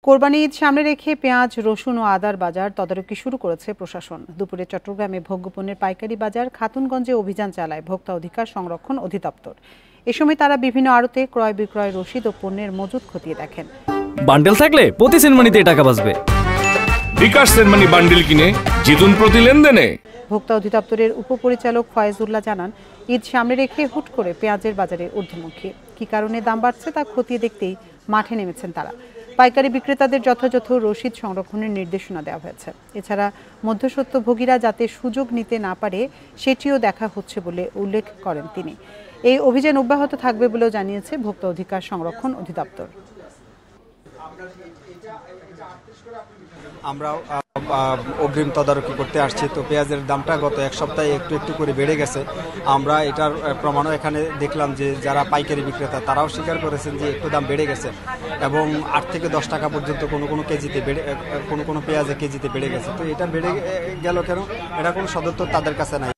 কোরবানি ঈদ সামনে রেখে পেঁয়াজ, রসুন ও আদার বাজার তদারকি শুরু করেছে প্রশাসন। দুপুরে চট্টগ্রামে ভোগ্যপণ্যের পাইকারি বাজার খাতুনগঞ্জে অভিযান চালায় ভোক্তা অধিকার সংরক্ষণ অধিদপ্তর। এ সময় তারা বিভিন্ন আড়তে ক্রয় বিক্রয় রসিদ ও পণ্যের মজুত খতিয়ে দেখেন। বান্ডেল থাকলে প্রতি সেনমানিতে টাকা বাঁচবে। বিকাশ সেনমানি বান্ডেল কিনে জিতুন প্রতি লেনদেনে। ভোক্তা অধিদপ্তরের উপপরিচালক ফয়েজুল্লাহ জানান, ঈদ সামনে রেখে হুট করে পেঁয়াজের বাজারে ঊর্ধ্বমুখী। কি কারণে দাম বাড়ছে তা খতিয়ে দেখতেই মাঠে নেমেছেন তারা। পাইকারি বিক্রেতাদের যথাযথ রসিদ সংরক্ষণের নির্দেশনা দেওয়া হয়েছে। এছাড়া মধ্যস্বত্বভোগীরা যাতে সুযোগ নিতে না পারে সেটিও দেখা হচ্ছে বলে উল্লেখ করেন তিনি। এই অভিযান অব্যাহত থাকবে বলেও জানিয়েছে ভোক্তা অধিকার সংরক্ষণ অধিদপ্তর। আমরা অগ্রিম তদারকি করতে আসছি। তো পেঁয়াজের দামটা গত এক সপ্তাহে একটু একটু করে বেড়ে গেছে। আমরা এটার প্রমাণও এখানে দেখলাম যে যারা পাইকারি বিক্রেতা তারাও স্বীকার করেছেন যে একটু দাম বেড়ে গেছে এবং 8 থেকে 10 টাকা পর্যন্ত কোনো কেজিতে কোনো পেঁয়াজে কেজিতে বেড়ে গেছে। তো এটা বেড়ে গেল কেন, এটা কোনো সদুত্তর তাদের কাছে নাই।